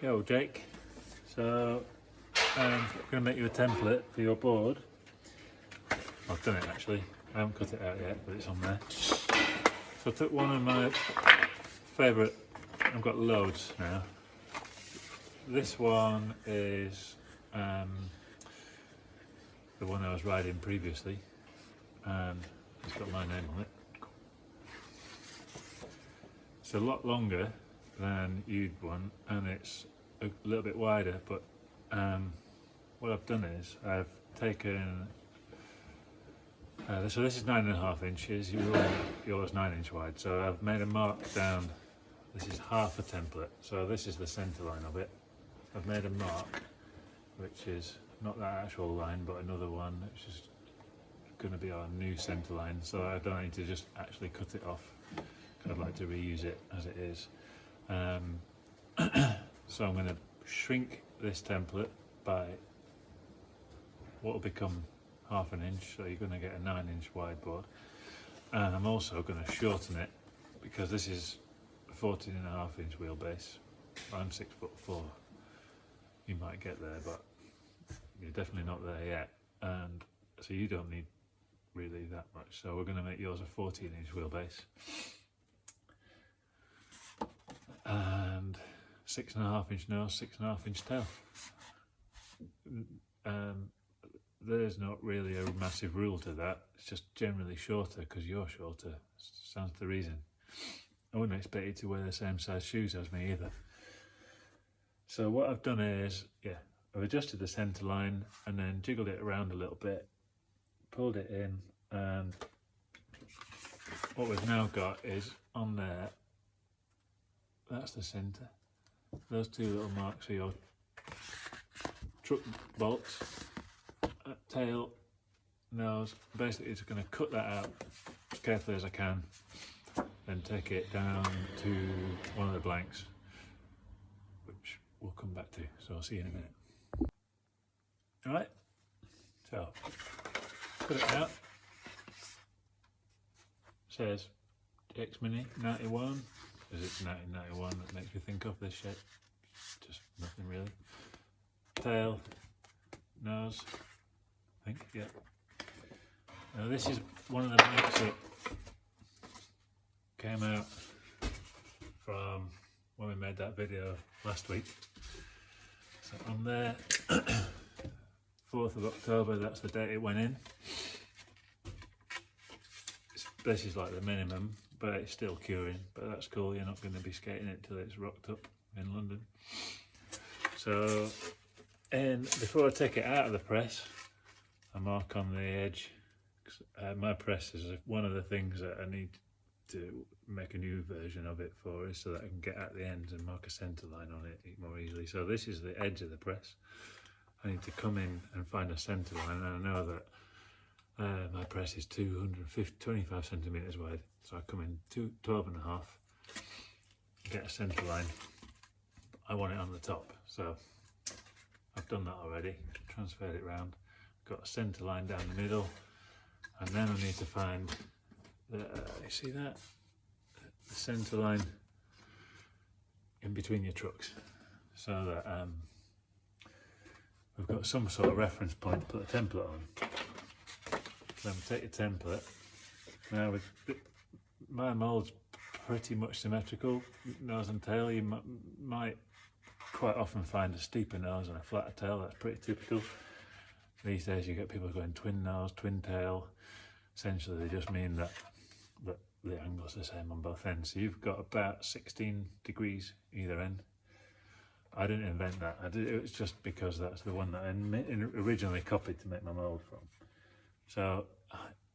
Yo Jake, so I'm going to make you a template for your board. I've done it actually, I haven't cut it out yet, but it's on there. So I took one of my favourite, I've got loads now. This one is the one I was riding previously, and it's got my name on it. It's a lot longer than you'd want, and it's a little bit wider, but what I've done is I've taken so this is 9.5 inches, yours 9-inch wide, so I've made a mark down. This is half a template, so this is the centre line of it. I've made a mark which is not that actual line but another one which is going to be our new centre line, so I don't need to just actually cut it off. I'd like to reuse it as it is. So I'm going to shrink this template by what will become half an inch, so you're going to get a 9-inch wide board. And I'm also going to shorten it because this is a 14.5-inch wheelbase. I'm 6'4". You might get there, but you're definitely not there yet. And so you don't need really that much. So we're going to make yours a 14-inch wheelbase. And 6.5-inch nose, 6.5-inch tail. There's not really a massive rule to that. It's just generally shorter because you're shorter. Sounds the reason. I wouldn't expect you to wear the same size shoes as me either. So what I've done is, I've adjusted the centre line and then jiggled it around a little bit, pulled it in, and what we've now got is on there. That's the centre. Those two little marks are your truck bolts. Tail, nose. Basically, it's going to cut that out as carefully as I can, then take it down to one of the blanks, which we'll come back to. So I'll see you in a minute. All right. So cut it out. It says X Mini 91. Is it 1991 that makes me think of this shape? Just nothing really. Tail, nose, I think, yeah. Now this is one of the blanks that came out from when we made that video last week. So on there, 4th of October, that's the date it went in. This is like the minimum, but it's still curing, but that's cool. You're not going to be skating it till it's rocked up in London. So, and before I take it out of the press, I mark on the edge. My press is one of the things that I need to make a new version of it for, is so that I can get at the ends and mark a centre line on it more easily. So this is the edge of the press. I need to come in and find a centre line, and I know that my press is 25 centimetres wide, so I come in 12.5, get a centre line. I want it on the top, so I've done that already, transferred it round, got a centre line down the middle, and then I need to find the, you see that? The centre line in between your trucks, so that we've got some sort of reference point to put the template on. Then we take your template. Now my mould's pretty much symmetrical, nose and tail. You might quite often find a steeper nose and a flatter tail. That's pretty typical. These days you get people going twin nose, twin tail. Essentially they just mean that the angle's the same on both ends. So you've got about 16 degrees either end. I didn't invent that. It was just because that's the one that I originally copied to make my mould from. So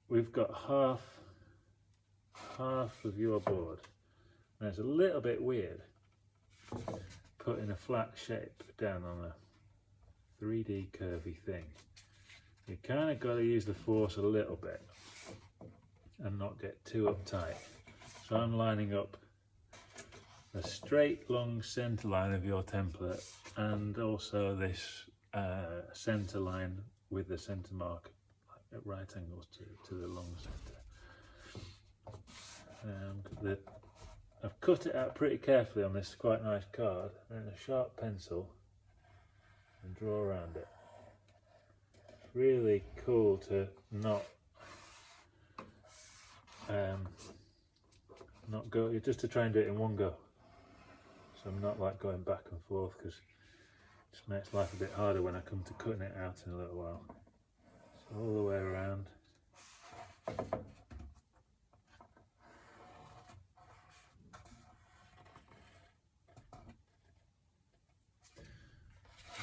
we've got half of your board. Now it's a little bit weird putting a flat shape down on a 3D curvy thing. You kind of got to use the force a little bit and not get too uptight. So I'm lining up a straight long centre line of your template and also this centre line with the centre mark at right angles to the long centre. The I've cut it out pretty carefully on this quite nice card, and then a sharp pencil and draw around it. It's really cool to not go, just to try and do it in one go. So I'm not like going back and forth, because it just makes life a bit harder when I come to cutting it out in a little while. So all the way around.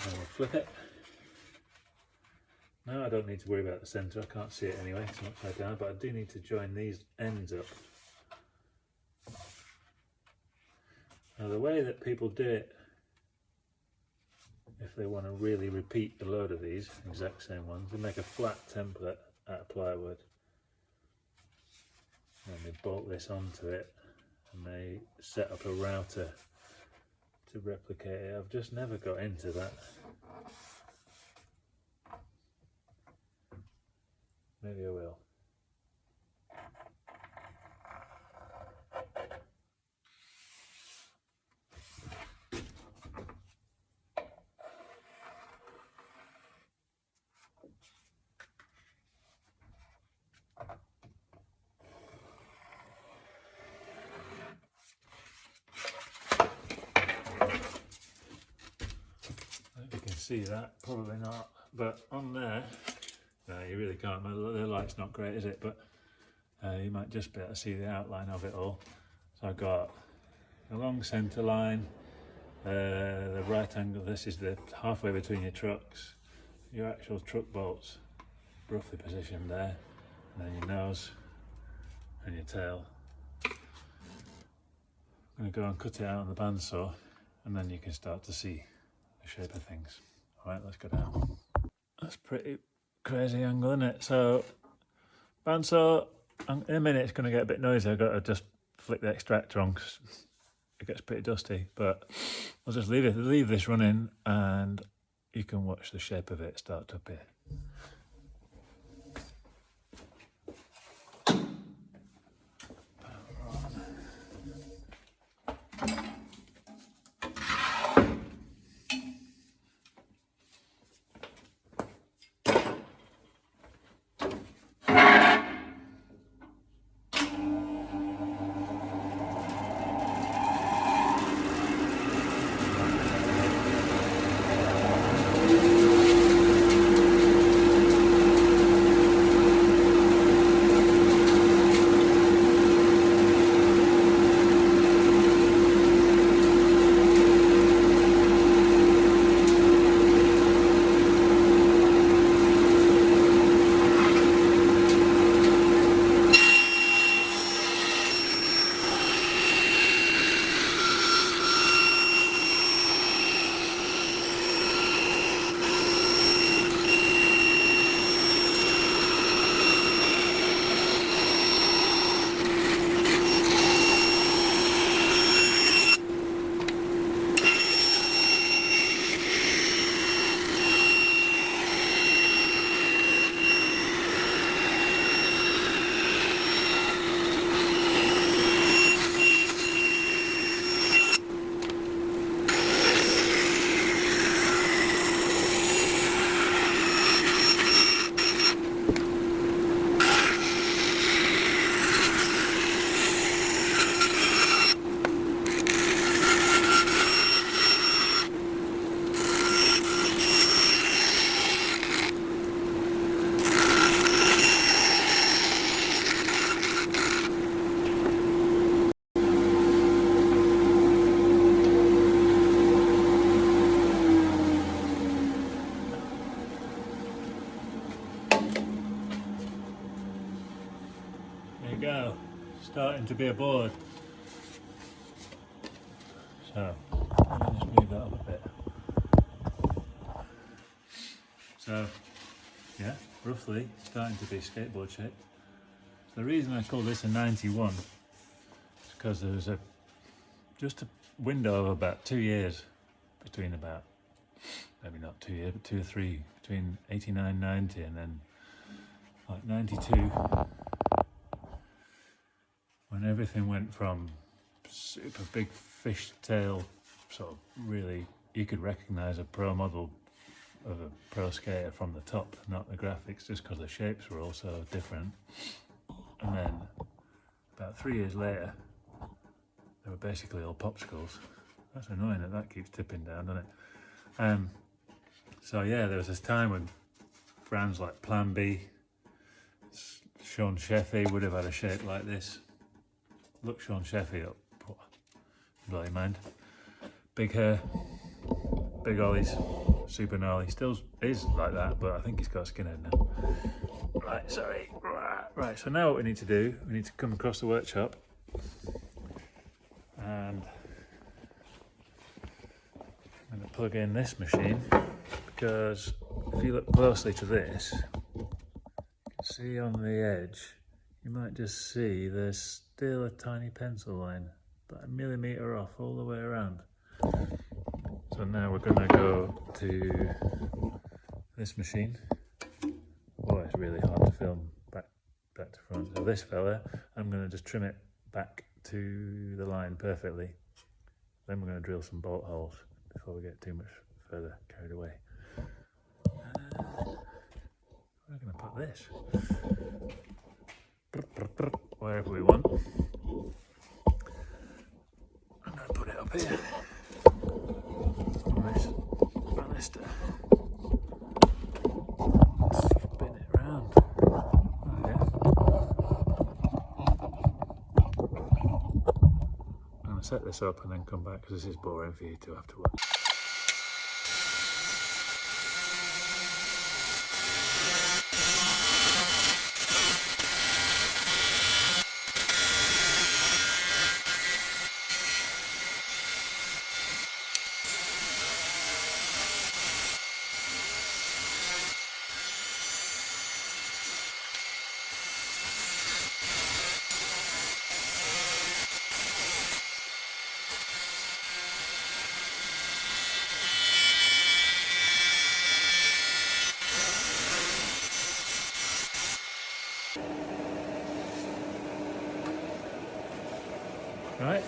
And we'll flip it. Now I don't need to worry about the centre, I can't see it anyway, it's upside down, but I do need to join these ends up. Now the way that people do it, if they want to really repeat a load of these exact same ones, they make a flat template out of plywood, and they bolt this onto it, and they set up a router to replicate it. I've just never got into that. Maybe I will. See that, probably not, but on there, no, you really can't. The light's not great, is it? But you might just be able to see the outline of it all. So I've got a long centre line, the right angle. This is the halfway between your trucks, your actual truck bolts, roughly positioned there, and then your nose and your tail. I'm going to go and cut it out on the bandsaw, and then you can start to see the shape of things. Alright, let's go down. That's pretty crazy angle, isn't it? So, bandsaw, in a minute it's going to get a bit noisy. I've got to just flick the extractor on because it gets pretty dusty. But I'll just leave this running, and you can watch the shape of it start to appear. Go, starting to be a board. So let me just move that up a bit. So yeah, roughly starting to be skateboard shape. So the reason I call this a 91 is because there was just a window of about 2 years between about, maybe not 2 years, but 2 or 3, between 89, 90, and then like 92. When everything went from super big fishtail, sort of really, you could recognise a pro model of a pro skater from the top, not the graphics, just because the shapes were all so different. And then about 3 years later, they were basically all popsicles. That's annoying that keeps tipping down, doesn't it? So yeah, there was this time when brands like Plan B, Sean Sheffy would have had a shape like this. Look Sean Sheffy up, bloody mind. Big hair, big ollies, super gnarly. Still is like that, but I think he's got a skinhead now. Right, sorry. Right, so now what we need to do, we need to come across the workshop and I'm going to plug in this machine, because if you look closely to this, you can see on the edge, you might just see there's still a tiny pencil line, about 1 millimetre off all the way around. So now we're going to go to this machine. Oh, it's really hard to film back to front. So this fella, I'm going to just trim it back to the line perfectly. Then we're going to drill some bolt holes before we get too much further carried away. We're going to put this wherever we want. I'm going to put it up here on this banister. Spin it round. Oh, yeah. I'm going to set this up and then come back, because this is boring for you to have to watch. Right,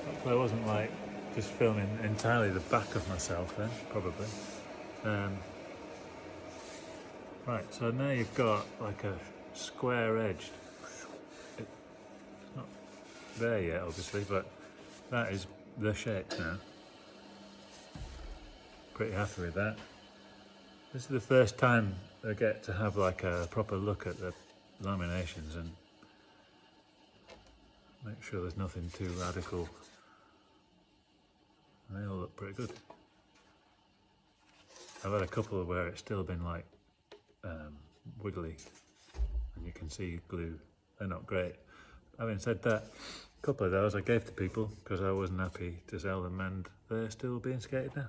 hopefully I wasn't like just filming entirely the back of myself then, probably. Right, so now you've got like a square edge. It's not there yet obviously, but that is the shape now. Pretty happy with that. This is the first time I get to have like a proper look at the laminations and make sure there's nothing too radical. They all look pretty good. I've had a couple where it's still been like wiggly and you can see glue. They're not great. Having said that, a couple of those I gave to people because I wasn't happy to sell them, and they're still being skated now.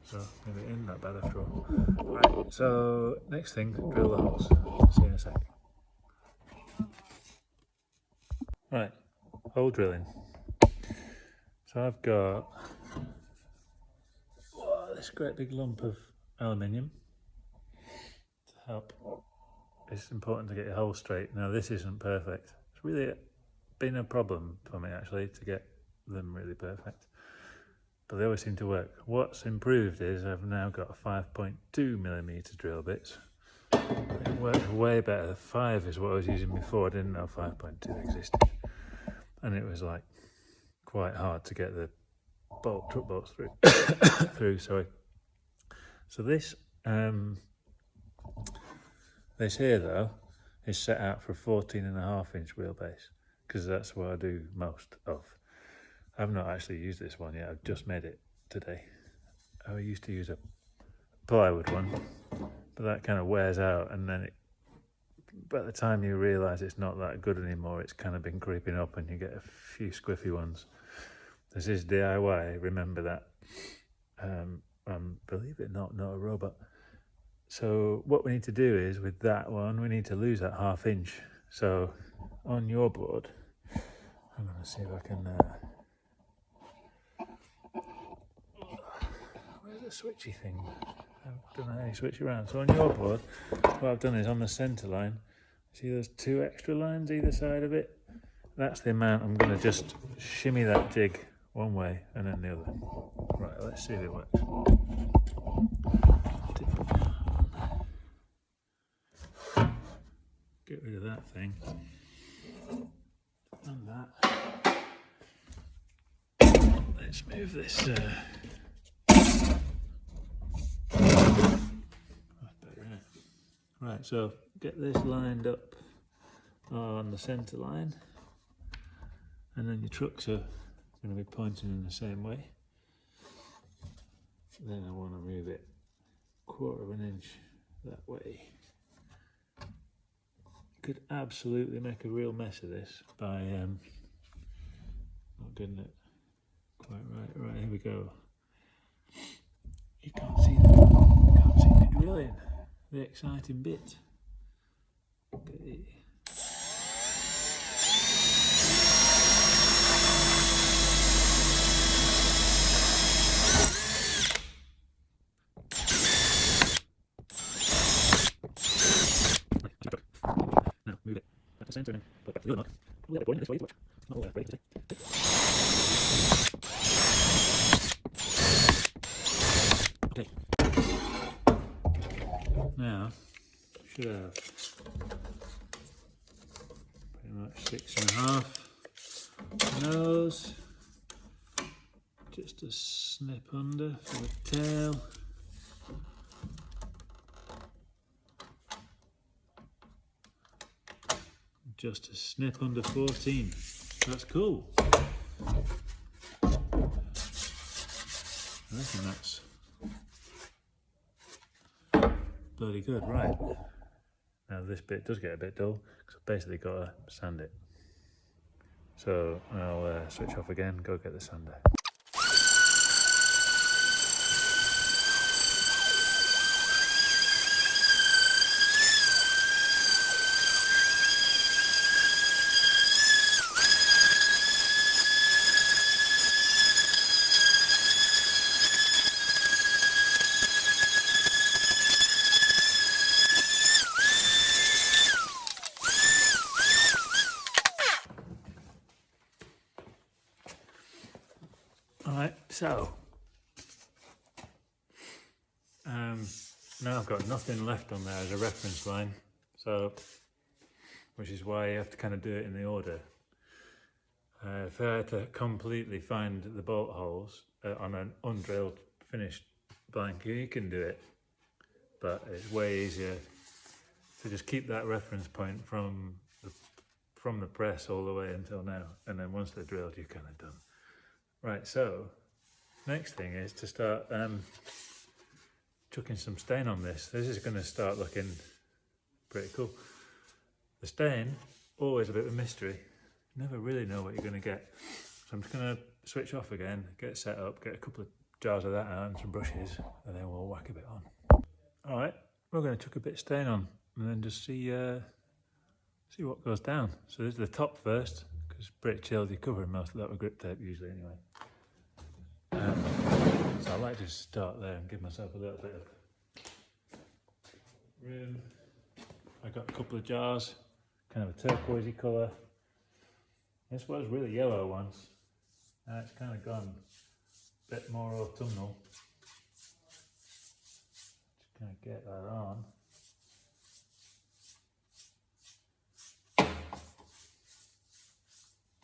So maybe it isn't that bad after all. Right, so next thing, drill the holes. See you in a sec. Right, hole drilling. So I've got this great big lump of aluminium to help. It's important to get your hole straight. Now this isn't perfect. It's really been a problem for me actually to get them really perfect, but they always seem to work. What's improved is I've now got a 5.2mm drill bits. It works way better. 5 is what I was using before. I didn't know 5.2 existed, and it was like quite hard to get the truck bolts through. Sorry. So this this here though is set out for a 14.5-inch wheelbase, because that's what I do most of. I've not actually used this one yet. I've just made it today. I used to use a plywood one, but that kind of wears out, and then by the time you realise it's not that good anymore, it's kind of been creeping up and you get a few squiffy ones. This is DIY, remember that. Believe it or not a robot. So what we need to do is, with that one, we need to lose that 1/2 inch. So on your board, I'm going to see if I can... where's the switchy thing? I don't know how you switch around. So on your board, what I've done is on the centre line, see there's 2 extra lines either side of it? that's the amount I'm going to just shimmy that jig one way and then the other. Right, let's see if it works. Get rid of that thing. And that. Let's move this. That's better, isn't it? Right, so get this lined up on the centre line, and then your trucks are going to be pointing in the same way. Then I want to move it 1/4 inch that way. Could absolutely make a real mess of this by not getting it quite right. Right, here we go. You can't see me drilling. The exciting bit. Okay. Now move it at the centre and put it back to the other mark. We'll get it going this way to watch. Not all ready today. Okay. Now should have pretty much 6.5 nose. Just a snip under for the tail. Just a snip under 14. That's cool. I reckon that's bloody good. Right. Now this bit does get a bit dull because I've basically got to sand it. So I'll switch off again, go get the sander. Alright, so now I've got nothing left on there as a reference line, so which is why you have to kind of do it in the order. If I had to completely find the bolt holes on an undrilled finished blank, you can do it, but it's way easier to just keep that reference point from the press all the way until now, and then once they're drilled you're kind of done. Right, so next thing is to start chucking some stain on this. This is going to start looking pretty cool. The stain, always a bit of a mystery. You never really know what you're going to get. So I'm just going to switch off again, get set up, get a couple of jars of that out and some brushes, and then we'll whack a bit on. Alright, we're going to chuck a bit of stain on and then just see what goes down. So this is the top first, because it's pretty chilled. You're covering most of that with grip tape usually anyway. So I like to just start there and give myself a little bit of room. I got a couple of jars, kind of a turquoisey colour. This was really yellow once. Now it's kind of gone a bit more autumnal. Just kind of get that on.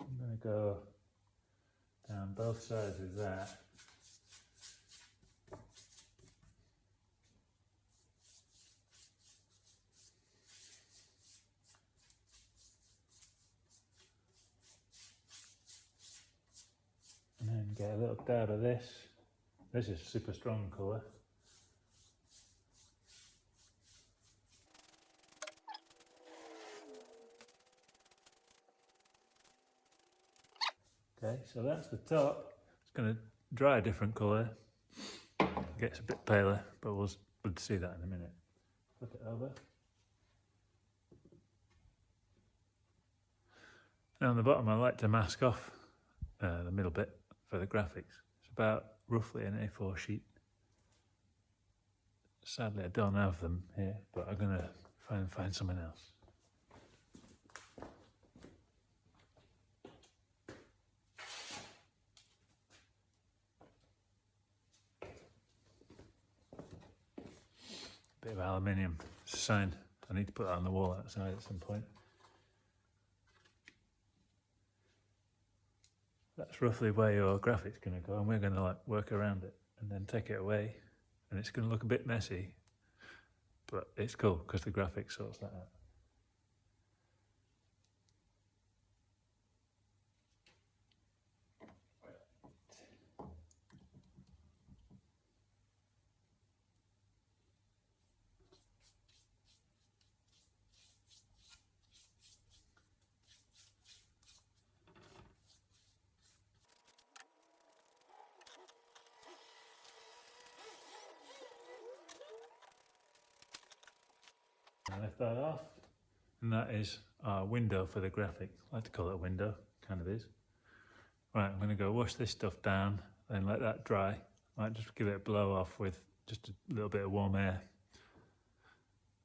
I'm going to go down both sides with that. And then get a little dab of this. This is super strong colour. Okay, so that's the top. It's going to dry a different colour. Gets a bit paler, but we'll see that in a minute. Flip it over. Now on the bottom I like to mask off the middle bit for the graphics. It's about roughly an A4 sheet. Sadly I don't have them here, but I'm going to find something else. bit of aluminium. It's a sign. I need to put that on the wall outside at some point. That's roughly where your graphic's going to go, and we're going to like work around it and then take it away, and it's going to look a bit messy, but it's cool because the graphic sorts that out. I left that off, and that is our window for the graphic. I like to call it a window, kind of is. Right, I'm going to go wash this stuff down, then let that dry. Might just give it a blow off with just a little bit of warm air.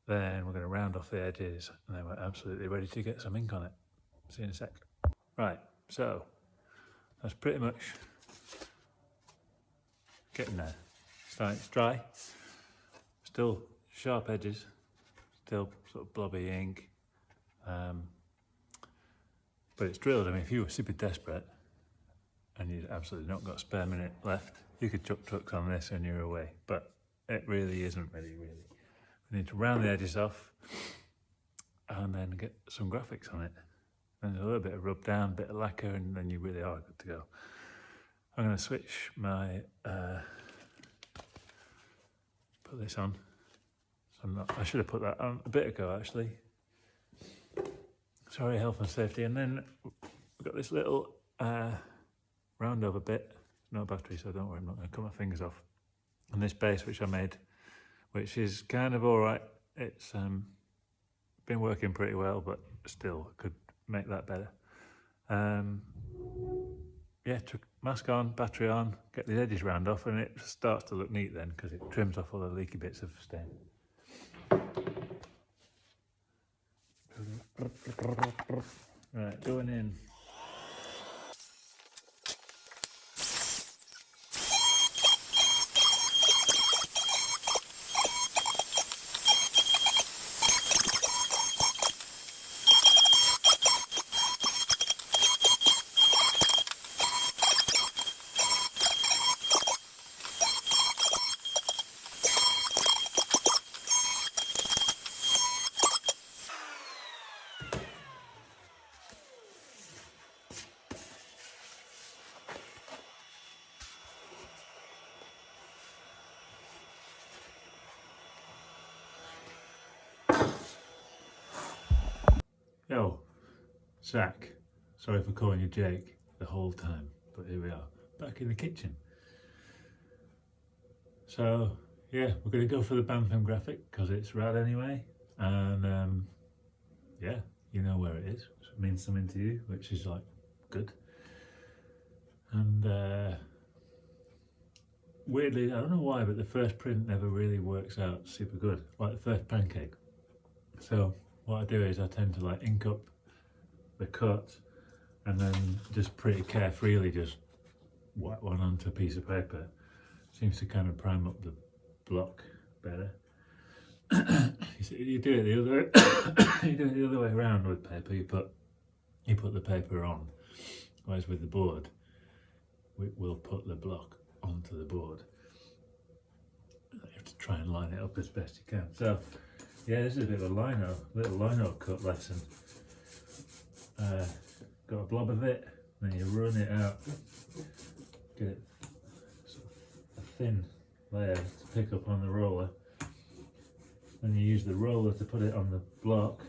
Then we're going to round off the edges, and then we're absolutely ready to get some ink on it. See you in a sec. Right, so that's pretty much getting there. Starting to dry, still sharp edges. Still sort of blobby ink, but it's drilled. I mean, if you were super desperate and you'd absolutely not got a spare minute left, you could chuck trucks on this and you're away, but it really isn't really. We need to round the edges off and then get some graphics on it. And a little bit of rub down, a bit of lacquer, and then you really are good to go. I'm going to switch my, put this on. I should have put that on a bit ago, actually. Sorry, health and safety. And then we've got this little round over bit. No battery, so don't worry, I'm not going to cut my fingers off. And this base, which I made, which is kind of all right. It's been working pretty well, but still could make that better. Yeah, mask on, battery on, get the edges round off, and it starts to look neat then because it trims off all the leaky bits of stain. Right, going in. Yo, Zach, sorry for calling you Jake the whole time, but here we are, back in the kitchen. So, yeah, we're going to go for the Bantam graphic because it's rad anyway, and yeah, you know where it is, which means something to you, which is like, good. And weirdly, I don't know why, but the first print never really works out super good, like the first pancake. So what I do is I tend to like ink up the cut and then just pretty carefreely just whack one onto a piece of paper. Seems to kind of prime up the block better. You do it the other you do it the other way around with paper. You put the paper on, whereas with the board we'll put the block onto the board. You have to try and line it up as best you can. So yeah, this is a bit of a little lino cut lesson. Got a blob of it, then you run it out, get it sort of a thin layer to pick up on the roller. Then you use the roller to put it on the block.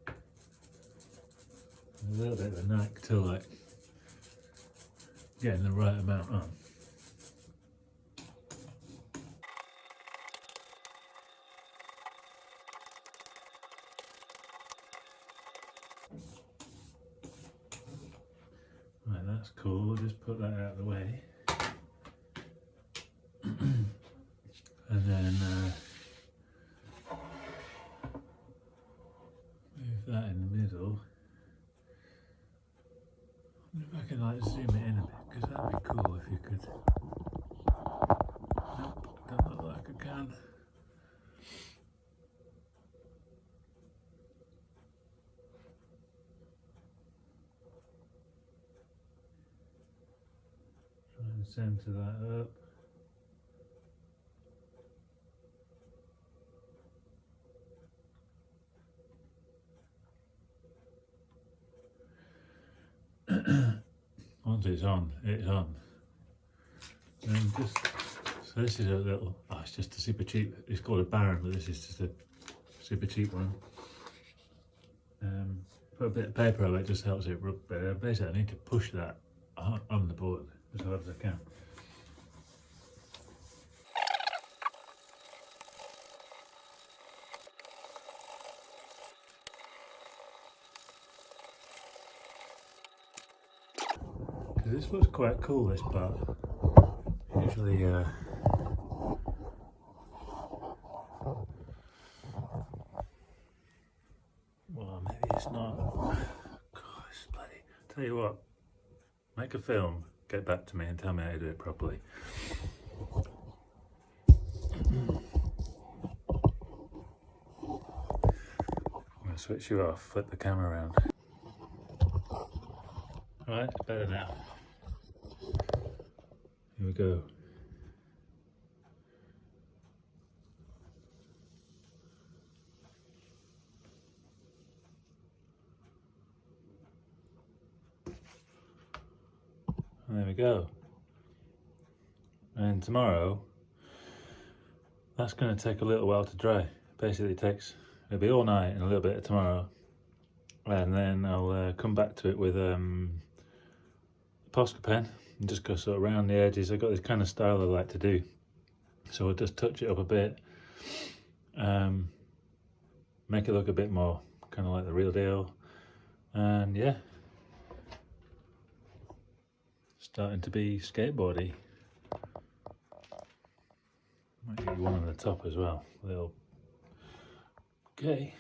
A little bit of a knack to like getting the right amount on. Right, that's cool, we'll just put that out of the way. And then move that in the middle. I wonder if I can like zoom it in a bit, because that'd be cool if you could. Nope, can. Try and centre that up. Once it's on, it's on. And just, so this is a little, oh, it's just a super cheap, it's called a Baron, but this is just a super cheap one. Put a bit of paper over it, just helps it rub better. Basically I need to push that on the board as hard as I can. Because this looks quite cool, this part. Usually well, maybe it's not. Gosh, bloody. Tell you what, make a film, get back to me and tell me how to do it properly. I'm going to switch you off, flip the camera around. Alright, it's better now. Here we go. And there we go. And tomorrow, that's going to take a little while to dry. Basically it takes, it'll be all night and a little bit of tomorrow. And then I'll come back to it with Posca pen and just go sort of around the edges. I've got this kind of style I like to do, so I'll just touch it up a bit, make it look a bit more kind of like the real deal, and yeah, starting to be skateboardy. Might get you one on the top as well, little. Okay.